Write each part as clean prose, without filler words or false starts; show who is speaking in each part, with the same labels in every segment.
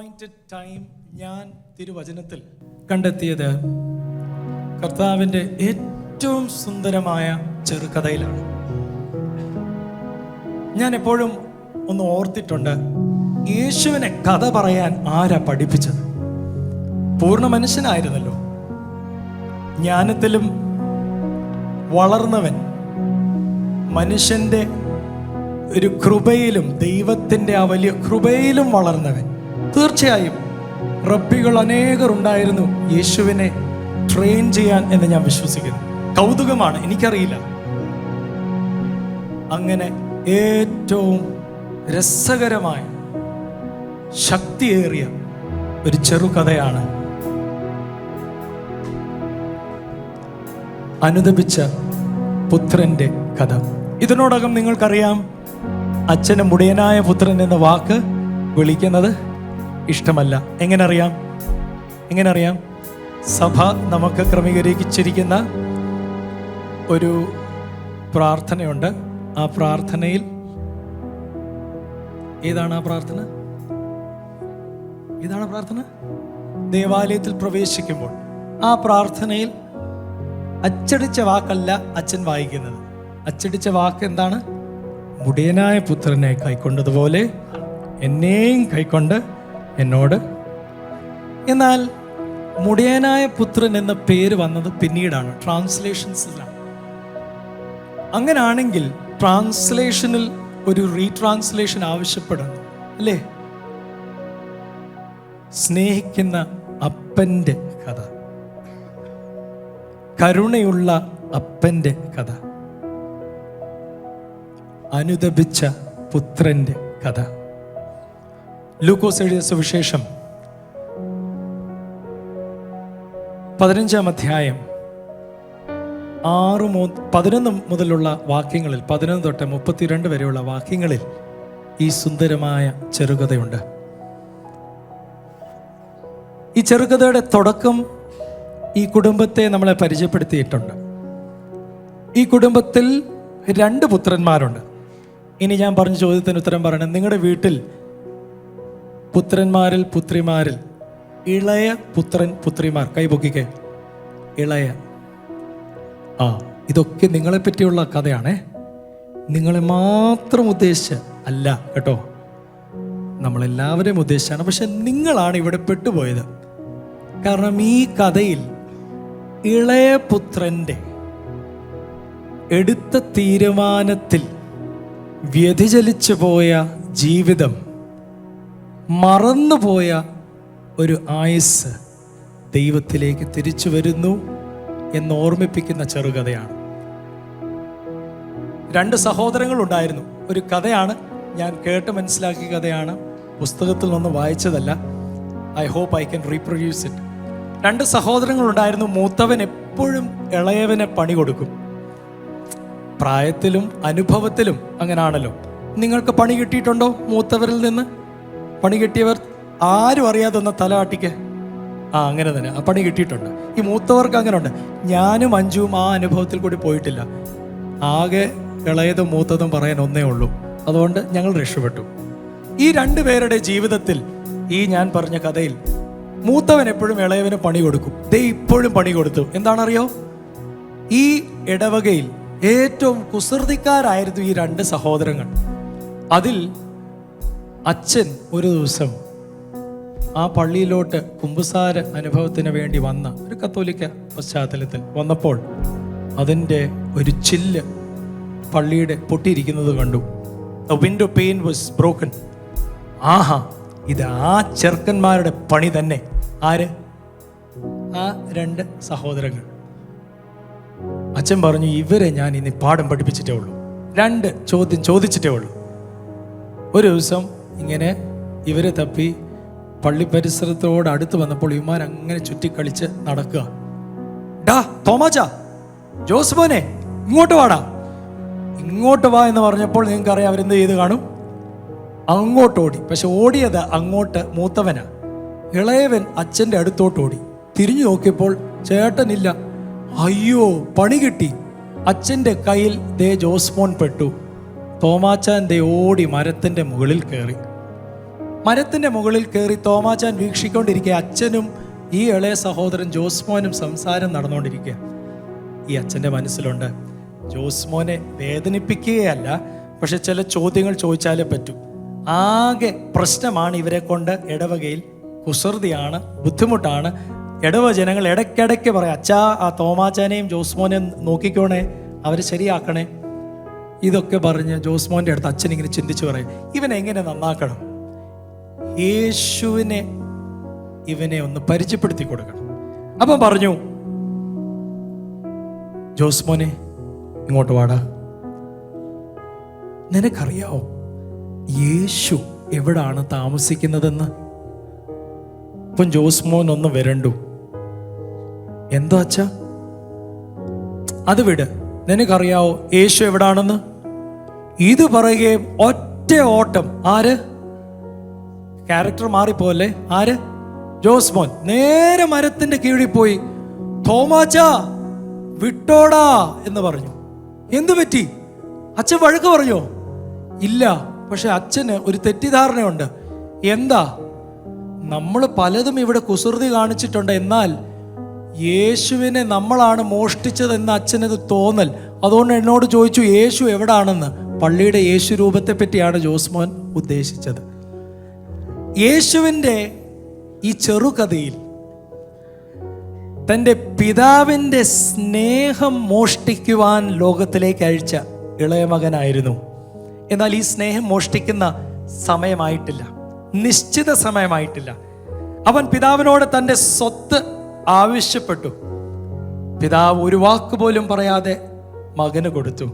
Speaker 1: Appointed time ഞാൻ തിരുവചനത്തിൽ കണ്ടെത്തിയത് കർത്താവിൻ്റെ ഏറ്റവും സുന്ദരമായ ചെറുകഥയിലാണ്. ഞാൻ എപ്പോഴും ഒന്ന് ഓർത്തിട്ടുണ്ട്, യേശുവിനെ കഥ പറയാൻ ആരാ പഠിപ്പിച്ചത്? പൂർണ്ണ മനുഷ്യനായിരുന്നല്ലോ, ജ്ഞാനത്തിലും വളർന്നവൻ, മനുഷ്യൻ്റെ ഒരു കൃപയിലും ദൈവത്തിൻ്റെ ആ വലിയ കൃപയിലും വളർന്നവൻ. തീർച്ചയായും റബ്ബികൾ അനേകർ ഉണ്ടായിരുന്നു യേശുവിനെ ട്രെയിൻ ചെയ്യാൻ എന്ന് ഞാൻ വിശ്വസിക്കുന്നു. കൗതുകമാണ്, എനിക്കറിയില്ല. അങ്ങനെ ഏറ്റവും രസകരമായ ശക്തിയേറിയ ഒരു ചെറുകഥയാണ് അനുദപിച്ച പുത്രന്റെ കഥ. ഇതിനോടകം നിങ്ങൾക്കറിയാം, അച്ഛന് മുടിയനായ പുത്രൻ എന്ന വാക്ക് വിളിക്കുന്നത് ഇഷ്ടമല്ല. എങ്ങനെ അറിയാം? സഭ നമുക്ക് ക്രമീകരിച്ചിരിക്കുന്ന ഒരു പ്രാർത്ഥനയുണ്ട്. ആ പ്രാർത്ഥനയിൽ ഏതാണ് പ്രാർത്ഥന? ദേവാലയത്തിൽ പ്രവേശിക്കുമ്പോൾ ആ പ്രാർത്ഥനയിൽ അച്ചടിച്ച വാക്കല്ല അച്ഛൻ വായിക്കുന്നത്. അച്ചടിച്ച വാക്ക് എന്താണ്? മുടിയനായ പുത്രനെ കൈക്കൊണ്ടതുപോലെ എന്നെയും കൈക്കൊണ്ട് എന്നോട്. എന്നാൽ മുടിയനായ പുത്രൻ എന്ന പേര് വന്നത് പിന്നീടാണ്, ട്രാൻസ്ലേഷൻസിലാണ്. അങ്ങനാണെങ്കിൽ ട്രാൻസ്ലേഷനിൽ ഒരു റീട്രാൻസ്ലേഷൻ ആവശ്യപ്പെടുന്നു, അല്ലേ? സ്നേഹിക്കുന്ന അപ്പൻ്റെ കഥ, കരുണയുള്ള അപ്പൻ്റെ കഥ, അനുദപിച്ച പുത്രന്റെ കഥ. ലൂക്കോസ് എഴുതിയ സുവിശേഷം 15-ാം അധ്യായം 6-11 മുതലുള്ള വാക്യങ്ങളിൽ, 11 തൊട്ട് 32 വരെയുള്ള വാക്യങ്ങളിൽ ഈ സുന്ദരമായ ചെറുകഥയുണ്ട്. ഈ ചെറുകഥയുടെ തുടക്കം ഈ കുടുംബത്തെ നമ്മളെ പരിചയപ്പെടുത്തിയിട്ടുണ്ട്. ഈ കുടുംബത്തിൽ 2 പുത്രന്മാരുണ്ട്. ഇനി ഞാൻ പറഞ്ഞ ചോദ്യത്തിന് ഉത്തരം പറയണം. നിങ്ങളുടെ വീട്ടിൽ പുത്രന്മാരിൽ പുത്രിമാരിൽ ഇളയ പുത്രൻ പുത്രിമാർ കൈപൊക്കിക്കേ. ഇളയ. ഇതൊക്കെ നിങ്ങളെ പറ്റിയുള്ള കഥയാണേ, നിങ്ങളെ മാത്രം ഉദ്ദേശിച്ച് അല്ല കേട്ടോ, നമ്മളെല്ലാവരെയും ഉദ്ദേശിച്ചാണ്. പക്ഷെ നിങ്ങളാണ് ഇവിടെ പെട്ടുപോയത്. കാരണം ഈ കഥയിൽ ഇളയ പുത്രന്റെ എടുത്ത തീരുമാനത്തിൽ വ്യതിചലിച്ചു പോയ ജീവിതം, മറന്നുപോയ ഒരു ആയുസ് ദൈവത്തിലേക്ക് തിരിച്ചു വരുന്നു എന്ന് ഓർമ്മിപ്പിക്കുന്ന ചെറുകഥയാണ്. 2 സഹോദരങ്ങളുണ്ടായിരുന്നു. ഒരു കഥയാണ്, ഞാൻ കേട്ട് മനസ്സിലാക്കിയ കഥയാണ്, പുസ്തകത്തിൽ നിന്ന് വായിച്ചതല്ല. I hope I can reproduce it. 2 സഹോദരങ്ങളുണ്ടായിരുന്നു. മൂത്തവൻ എപ്പോഴും ഇളയവനെ പണി കൊടുക്കും. പ്രായത്തിലും അനുഭവത്തിലും അങ്ങനാണല്ലോ. നിങ്ങൾക്ക് പണി കിട്ടിയിട്ടുണ്ടോ? മൂത്തവരിൽ നിന്ന് പണി കിട്ടിയവർ ആരും അറിയാതെ ഒന്ന് തല ആട്ടിക്ക്. അങ്ങനെ തന്നെ ആ പണി കിട്ടിയിട്ടുണ്ട്. ഈ മൂത്തവർക്ക് അങ്ങനെ ഉണ്ട്. ഞാനും അഞ്ജുവും ആ അനുഭവത്തിൽ കൂടി പോയിട്ടില്ല. ആകെ ഇളയതും മൂത്തതും പറയാൻ ഒന്നേ ഉള്ളൂ. അതുകൊണ്ട് ഞങ്ങൾ രക്ഷപ്പെട്ടു. ഈ 2 പേരുടെ ജീവിതത്തിൽ ഈ ഞാൻ പറഞ്ഞ കഥയിൽ മൂത്തവൻ എപ്പോഴും ഇളയവന് പണി കൊടുക്കും. ഇപ്പോഴും പണി കൊടുത്തു. എന്താണറിയോ? ഈ ഇടവകയിൽ ഏറ്റവും കുസൃതിക്കാരായിരുന്നു ഈ 2 സഹോദരങ്ങൾ. അതിൽ അച്ഛൻ ഒരു ദിവസം ആ പള്ളിയിലോട്ട് കുമ്പസാര അനുഭവത്തിന് വേണ്ടി വന്ന ഒരു കത്തോലിക്ക പശ്ചാത്തലത്തിൽ വന്നപ്പോൾ അതിൻ്റെ ഒരു ചില്ല് പള്ളിയുടെ പൊട്ടിയിരിക്കുന്നത് കണ്ടു. The window pane was broken. ഇത് ആ ചെറുക്കന്മാരുടെ പണി തന്നെ. ആര്? ആ 2 സഹോദരങ്ങൾ. അച്ഛൻ പറഞ്ഞു, ഇവരെ ഞാൻ ഇനി പാഠം പഠിപ്പിച്ചിട്ടേ ഉള്ളൂ. 2 ചോദ്യം ചോദിച്ചിട്ടേ ഉള്ളൂ. ഒരു ദിവസം ഇങ്ങനെ ഇവരെ തപ്പി പള്ളി പരിസരത്തോട് അടുത്ത് വന്നപ്പോൾ ഇവന്മാർ അങ്ങനെ ചുറ്റിക്കളിച്ച് നടക്കുക. ഡാ തോമാച്ചാ, ജോസ് മോനെ ഇങ്ങോട്ട് വാ എന്ന് പറഞ്ഞപ്പോൾ നിങ്ങൾക്കറിയാം അവരെന്ത് ചെയ്ത് കാണും? അങ്ങോട്ട് ഓടി. പക്ഷെ ഓടിയത് അങ്ങോട്ട് മൂത്തവനാ. ഇളയവൻ അച്ഛൻ്റെ അടുത്തോട്ട് ഓടി. തിരിഞ്ഞു നോക്കിയപ്പോൾ ചേട്ടനില്ല. അയ്യോ, പണി കിട്ടി. അച്ഛൻ്റെ കയ്യിൽ ജോസ്മോൻ പെട്ടു. തോമാച്ചാൻ ഓടി മരത്തിൻ്റെ മുകളിൽ കയറി. മരത്തിൻ്റെ മുകളിൽ കയറി തോമാച്ചാൻ വീക്ഷിക്കൊണ്ടിരിക്കുക. അച്ഛനും ഈ ഇളയ സഹോദരൻ ജോസ്മോനും സംസാരം നടന്നുകൊണ്ടിരിക്കുക. ഈ അച്ഛൻ്റെ മനസ്സിലുണ്ട്, ജോസ്മോനെ വേദനിപ്പിക്കുകയല്ല, പക്ഷെ ചില ചോദ്യങ്ങൾ ചോദിച്ചാലേ പറ്റൂ. ആകെ പ്രശ്നമാണ് ഇവരെ കൊണ്ട്. ഇടവകയിൽ കുസൃതിയാണ്, ബുദ്ധിമുട്ടാണ്. ഇടവ ജനങ്ങൾ ഇടയ്ക്കിടയ്ക്ക് പറയും, അച്ഛാ ആ തോമാച്ചാനെയും ജോസ്മോനെയും നോക്കിക്കോണേ, അവരെ ശരിയാക്കണേ. ഇതൊക്കെ പറഞ്ഞ് ജോസ്മോൻ്റെ അടുത്ത് അച്ഛൻ ഇങ്ങനെ ചിന്തിച്ച് പറയും, ഇവനെങ്ങനെ നന്നാക്കണം, യേശുവിനെ ഇവനെ ഒന്ന് പരിചയപ്പെടുത്തി കൊടുക്കണം. അപ്പം പറഞ്ഞു, ജോസ്മോനെ ഇങ്ങോട്ട് വാടാ, നിനക്കറിയാവോ യേശു എവിടാണ് താമസിക്കുന്നതെന്ന്? ഇപ്പം ജോസ്മോൻ ഒന്ന് വരണ്ടു. എന്താ അച്ഛാ? അത് വിട്, നിനക്കറിയാവോ യേശു എവിടാണെന്ന്? ഇത് പറയുകയും ഒറ്റ ഓട്ടം. ആര്? ക്യാരക്ടർ മാറിപ്പോലെ. ആര്? ജോസ്മോൻ നേരെ മരത്തിന്റെ കീഴിൽ പോയി, തോമാച്ചാ വിട്ടോടാ എന്ന് പറഞ്ഞു. എന്തു പറ്റി? അച്ഛൻ വഴക്ക് പറഞ്ഞോ? ഇല്ല, പക്ഷെ അച്ഛന് ഒരു തെറ്റിദ്ധാരണയുണ്ട്. എന്താ? നമ്മൾ പലതും ഇവിടെ കുസൃതി കാണിച്ചിട്ടുണ്ട്, എന്നാൽ യേശുവിനെ നമ്മളാണ് മോഷ്ടിച്ചതെന്ന് അച്ഛനത് തോന്നൽ. അതുകൊണ്ട് എന്നോട് ചോദിച്ചു യേശു എവിടാണെന്ന്. പള്ളിയുടെ യേശു രൂപത്തെ പറ്റിയാണ് ജോസ്മോൻ ഉദ്ദേശിച്ചത്. യേശുവിൻ്റെ ഈ ചെറുകഥയിൽ തൻ്റെ പിതാവിൻ്റെ സ്നേഹം മോഷ്ടിക്കുവാൻ ലോകത്തിലേക്ക് അയച്ച ഇളയ മകനായിരുന്നു. എന്നാൽ ഈ സ്നേഹം മോഷ്ടിക്കുന്ന സമയമായിട്ടില്ല, നിശ്ചിത സമയമായിട്ടില്ല. അവൻ പിതാവിനോട് തൻ്റെ സ്വത്ത് ആവശ്യപ്പെട്ടു. പിതാവ് ഒരു വാക്ക് പോലും പറയാതെ മകന് കൊടുത്തു.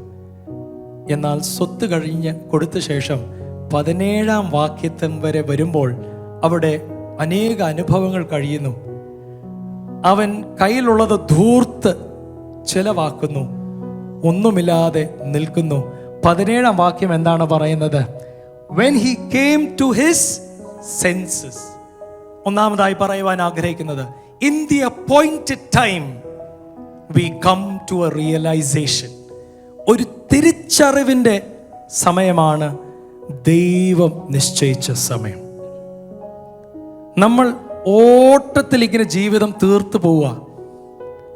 Speaker 1: എന്നാൽ സ്വത്ത് കഴിഞ്ഞ് കൊടുത്ത ശേഷം 17-ാം വാക്യത്തിൽ വരെ വരുമ്പോൾ അവിടെ അനേക അനുഭവങ്ങൾ കഴിയുന്നു. അവൻ കയ്യിലുള്ളത് ധൂർത്ത് ചെലവാക്കുന്നു, ഒന്നുമില്ലാതെ നിൽക്കുന്നു. 17-ാം വാക്യം എന്താണ് പറയുന്നത്? When he came to his senses. ഒന്നാമതായി പറയുവാൻ ആഗ്രഹിക്കുന്നത്, in the appointed time we come to a realization. ഒരു തിരിച്ചറിവിൻ്റെ സമയമാണ് ദൈവം നിശ്ചയിച്ച സമയം. നമ്മൾ ഓട്ടത്തിൽ ഇങ്ങനെ ജീവിതം തീർത്തു പോവുക.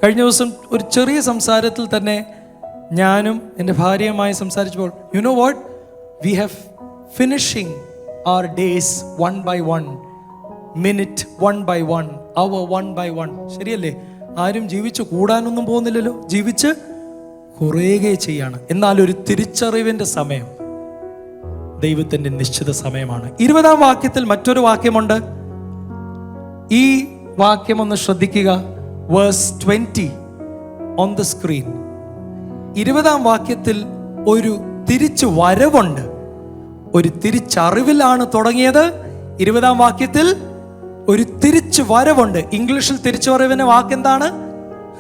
Speaker 1: കഴിഞ്ഞ ദിവസം ഒരു ചെറിയ സംസാരത്തിൽ തന്നെ ഞാനും എൻ്റെ ഭാര്യയുമായി സംസാരിച്ചപ്പോൾ, you know what, we have finishing our days 1 by 1, minute 1 by 1, hour 1 by 1. ശരിയല്ലേ? ആരും ജീവിച്ച് കൂടാനൊന്നും പോകുന്നില്ലല്ലോ, ജീവിച്ച് കുറയുകയെ ചെയ്യാണ്. എന്നാൽ ഒരു തിരിച്ചറിവിൻ്റെ സമയം ദൈവത്തിൻ്റെ നിശ്ചിത സമയമാണ്. 20-ാം വാക്യത്തിൽ മറ്റൊരു വാക്യമുണ്ട്. ഈ വാക്യം ഒന്ന് ശ്രദ്ധിക്കുക. Verse 20 on the screen. 20-ാം വാക്യത്തിൽ ഒരു തിരിച്ചു വരവുണ്ട്. ഒരു തിരിച്ചറിവിലാണ് തുടങ്ങിയത്. 20-ാം വാക്യത്തിൽ ഒരു തിരിച്ചു വരവുണ്ട്. ഇംഗ്ലീഷിൽ തിരിച്ചു വരവിന്റെ വാക്കെന്താണ്?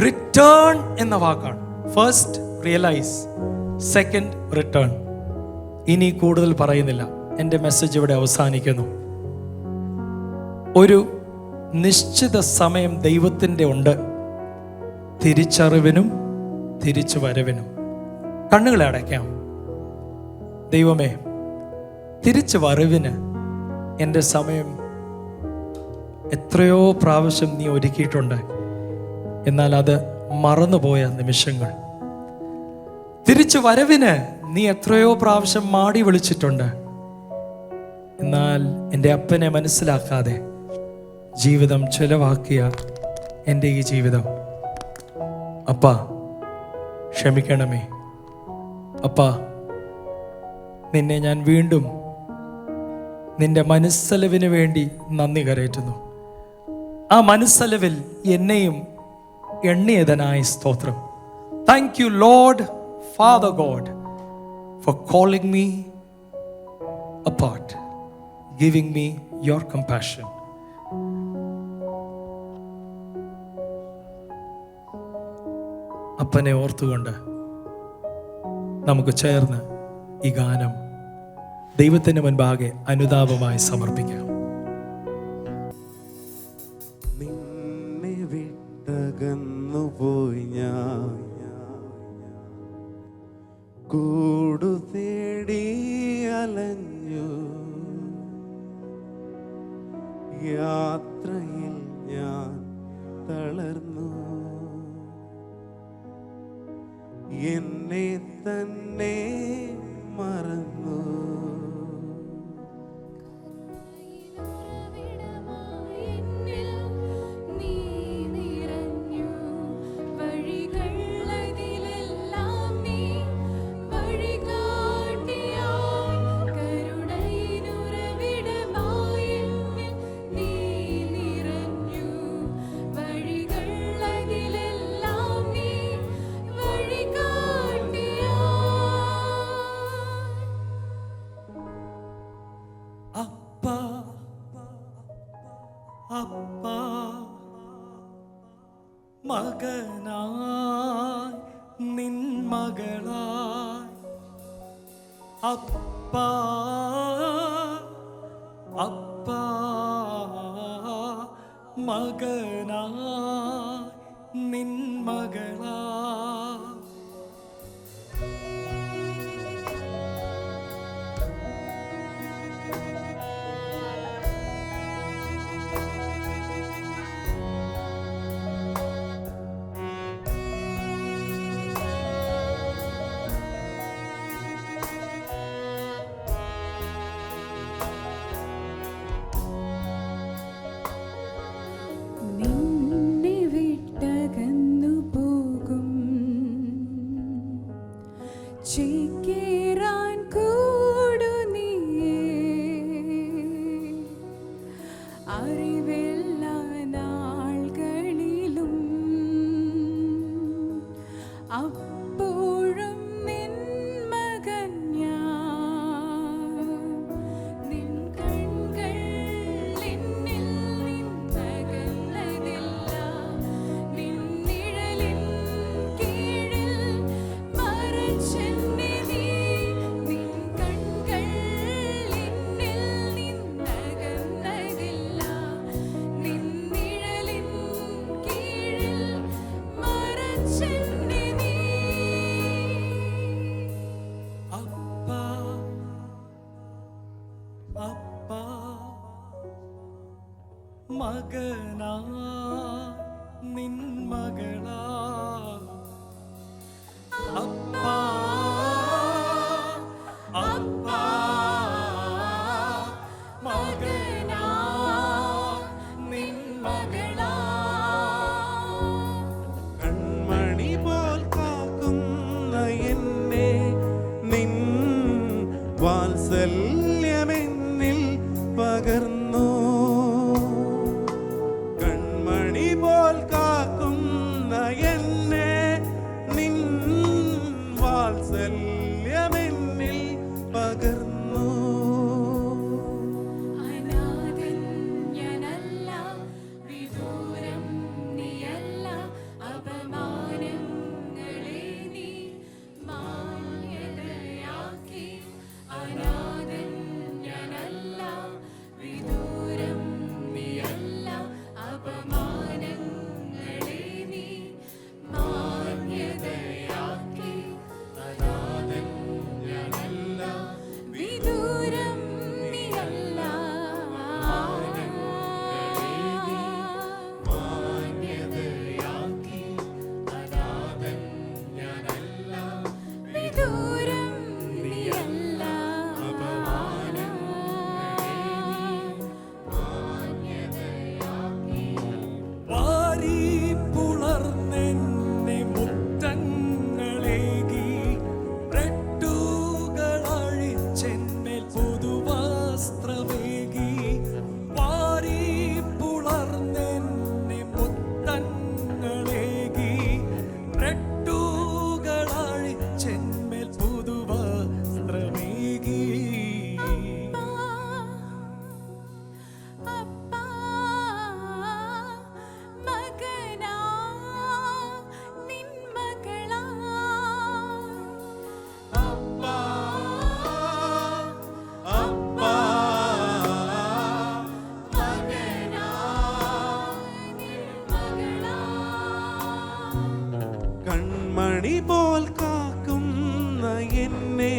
Speaker 1: റിട്ടേൺ എന്ന വാക്കാണ്. First realise, second return. ഇനി കൂടുതൽ പറയുന്നില്ല, എൻ്റെ മെസ്സേജ് ഇവിടെ അവസാനിക്കുന്നു. ഒരു നിശ്ചിത സമയം ദൈവത്തിൻ്റെ ഉണ്ട്, തിരിച്ചറിവിനും തിരിച്ചു വരവിനും. കണ്ണുകളെ അടയ്ക്കാം. ദൈവമേ, തിരിച്ചു വരവിന് എൻ്റെ സമയം എത്രയോ പ്രാവശ്യം നീ ഒരുക്കിയിട്ടുണ്ട്, എന്നാൽ അത് മറന്നുപോയ നിമിഷങ്ങൾ. തിരിച്ചു വരവിന് നീ എത്രയോ പ്രാവശ്യം മാടി വിളിച്ചിട്ടുണ്ട്, എന്നാൽ എൻ്റെ അപ്പനെ മനസ്സിലാക്കാതെ ജീവിതം ചെലവാക്കിയ എൻ്റെ ഈ ജീവിതം, അപ്പാ ക്ഷമിക്കണമേ. അപ്പാ, നിന്നെ ഞാൻ വീണ്ടും നിന്റെ മനസ്സലവിന് വേണ്ടി നന്ദി കരയറ്റുന്നു. ആ മനസ്സലവിൽ എന്നെയും എണ്ണിയതനായി സ്തോത്രം. Thank you Lord father God for calling me apart, giving me your compassion. അപ്പനെ ഓർത്തുകൊണ്ട് നമുക്ക് ചേർന്ന് ഈ ഗാനം ദൈവത്തിന് മുൻപാകെ അനുതാപമായി സമർപ്പിക്കാം.
Speaker 2: നിന്നെ വിട്ടകന്നു പോയി ഞാൻ, കൂടു തേടി അലഞ്ഞു, യാത്രയിൽ ഞാൻ തളർന്നു. എന്നെ തന്നെ മറന്നു.
Speaker 1: അപ്പ മകനായി നിൻ മകളായി അപ്പ അപ്പ മകനായി നിൻ മകളായി
Speaker 3: ചേക്കേറാൻ കൂടു നീയേ അറിവെല്ലാ നാളുകളിലും അപ്പോഴും നിൻ മകൻ ഞാൻ നിൻ കൺകൾ എന്നിൽ നിന്നകന്നതില്ല നിൻ നിഴലിൻ കീഴിൽ മറച്ചെന്നെ നീ നിൻ കൺകൾ എന്നിൽ നിന്നകന്നതില്ല നിൻ നിഴലിൻ കീഴിൽ മറച്ചെന്നെ നീ
Speaker 1: അപ്പ അപ്പ മകനായി നിൻ മകളാ അപ്പ അപ്പ മകനായി നിൻ മകളാ
Speaker 2: കൺമണി പോൽ കാക്കുന്ന എന്നെ നിൻ വാത്സല്യമെന്നിൽ പകർന്നു. കൺമണി പോൽ കാക്കുന്ന എന്നെ നിൻ വാത്സല്യമെന്നിൽ പകർന്നു.
Speaker 3: അനാഥൻ ഞാനല്ല വിദൂരം നീയല്ല അപമാനങ്ങളെ നീ മാന്യതയാക്കി അനാഥൻ ഞാനല്ല വിദൂരം നീയല്ല അപമാനങ്ങളെ നീ മാന്യതയാക്കി അനാഥൻ ഞാനല്ല വിദൂരം നീയല്ല
Speaker 2: മാന്യതയാക്കി അനാഥൻ ഞാനല്ല
Speaker 3: വിദൂരം നീയല്ല
Speaker 1: വാരി പുളർന്നെന്നെ മുത്തങ്ങളേകി റെട്ടുകളഴിച്ചെന്മേൽ പുതുവസ്ത്രമേകി വാരി പുളർന്നെന്നെ മുത്തങ്ങളേകി റെട്ടുകളഴിച്ചെന്മേൽ പുതുവസ്ത്രമേകി
Speaker 3: അപ്പാ മകനാ നിൻ മകളാ
Speaker 2: അപ്പ അപ്പ
Speaker 3: മകനാ നിൻ മകളാ
Speaker 2: കൺമണി പോൽ കാക്കുന്ന എന്നെ